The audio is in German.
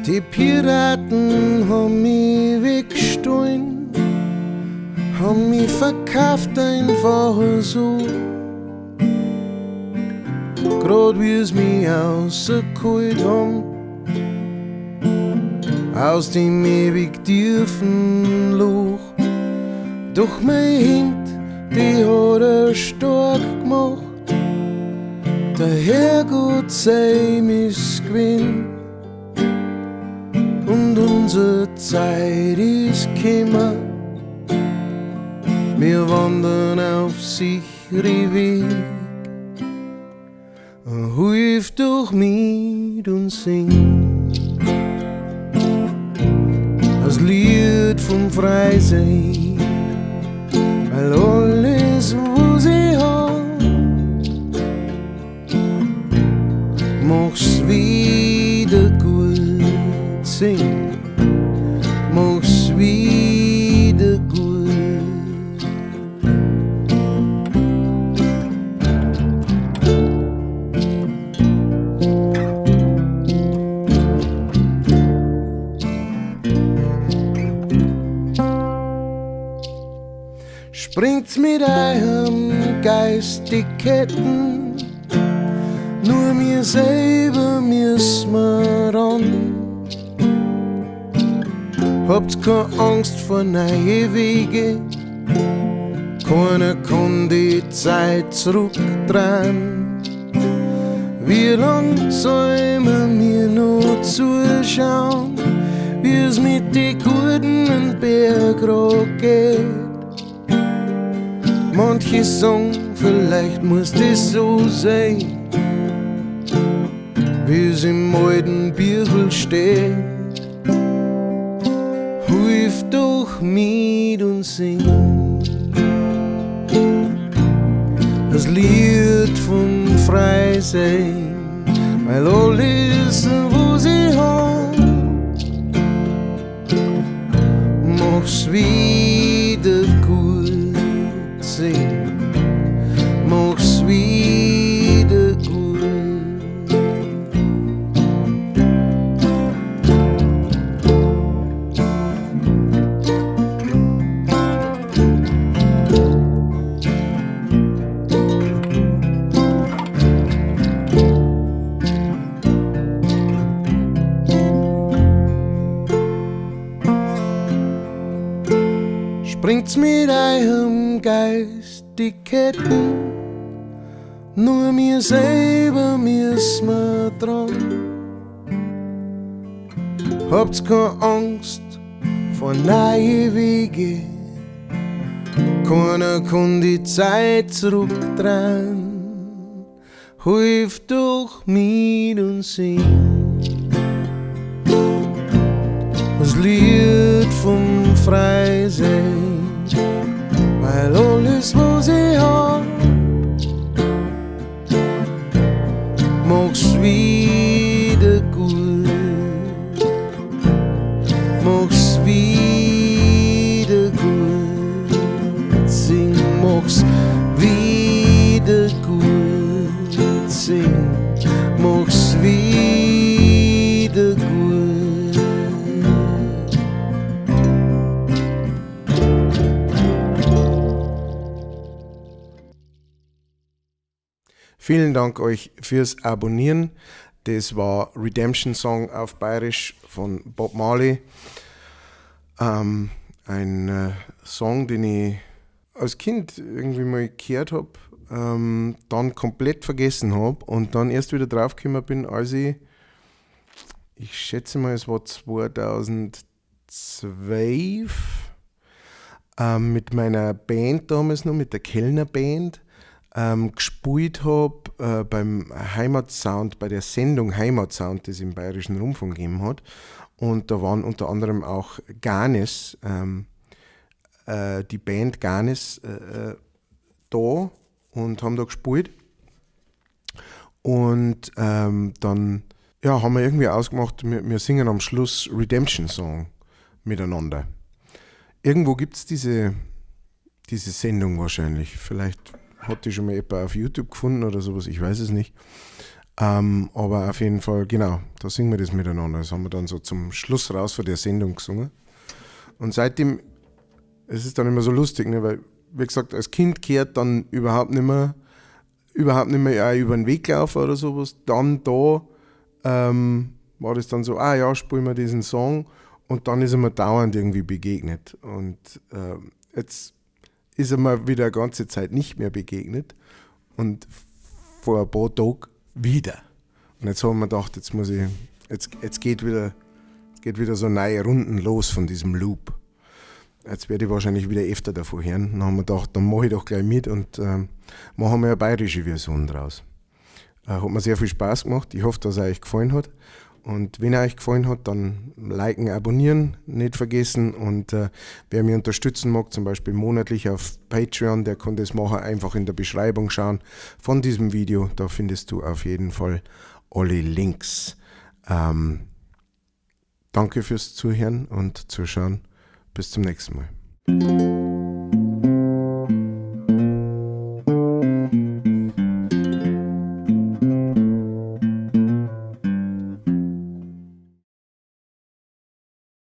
Die Piraten haben mich weggestohlen, haben mich verkauft einfach so. Grad wie es mich rausgeholt haben, aus dem ewig tiefen Loch. Doch mein Hemd, die hat er stark gemacht, der Herrgott sei missgewinnt. Und unsere Zeit ist gekommen, wir wandern auf sichere Weg. Hilf doch mit und sing das Lied vom Freisein, weil alles, was ich hab, mach's wieder gut. Sing, mach's wieder gut. Springt mit eurem Geist die Ketten, nur mir selber müssen wir ran. Habt keine Angst vor neue Wege, keiner kann die Zeit zurückdrehen. Wie lang sollen wir mir noch zuschauen, wie es mit den guten Berg geht? Manche sagen, vielleicht muss das so sein, wie es im alten Bibel steht. Hilf doch mit und sing das Lied vom Freisein, weil alles, was ich hab, mach's wieder gut. Sing, mach's wieder gut. Springt's mit eurem Geist die Ketten, nur mir selber müssen wir dran. Habt's keine Angst vor neue Wege, keiner kann die Zeit zurückdrehen. Hilf doch mit und sing das Lied vom Freisein, weil alles, was ich hab, mach's wieder gut, mach's wieder gut, sing, mach's wieder gut, sing, mach's wieder gut. Vielen Dank euch fürs Abonnieren. Das war Redemption Song auf Bayerisch von Bob Marley. Ein Song, den ich als Kind irgendwie mal gehört habe, dann komplett vergessen habe und dann erst wieder draufgekommen bin, als ich schätze mal, es war 2012, mit meiner Band damals noch, mit der Kellner Band, gespielt habe beim Heimatsound, bei der Sendung Heimatsound, die es im Bayerischen Rundfunk gegeben hat. Und da waren unter anderem auch Ganes die Band Garnis da und haben da gespielt. Und dann haben wir irgendwie ausgemacht, wir singen am Schluss Redemption Song miteinander. Irgendwo gibt es diese Sendung wahrscheinlich. Vielleicht hat die schon mal jemand auf YouTube gefunden oder sowas, ich weiß es nicht. Aber auf jeden Fall, genau, da singen wir das miteinander. Das haben wir dann so zum Schluss raus von der Sendung gesungen. Und seitdem, es ist dann immer so lustig, ne, weil, wie gesagt, als Kind kehrt dann überhaupt nicht mehr über den Weg laufen oder sowas. Dann da war das dann so, spielen wir diesen Song, und dann ist er mir dauernd irgendwie begegnet. Und jetzt ist er mir wieder eine ganze Zeit nicht mehr begegnet und vor ein paar Tagen wieder. Und jetzt haben wir gedacht, jetzt geht wieder so neue Runden los von diesem Loop. Jetzt werde ich wahrscheinlich wieder öfter davon hören. Dann haben wir gedacht, dann mache ich doch gleich mit und machen wir eine bayerische Version draus. Hat mir sehr viel Spaß gemacht. Ich hoffe, dass es euch gefallen hat. Und wenn er euch gefallen hat, dann liken, abonnieren, nicht vergessen. Und wer mich unterstützen mag, zum Beispiel monatlich auf Patreon, der kann das machen, einfach in der Beschreibung schauen von diesem Video. Da findest du auf jeden Fall alle Links. Danke fürs Zuhören und Zuschauen. Bis zum nächsten Mal.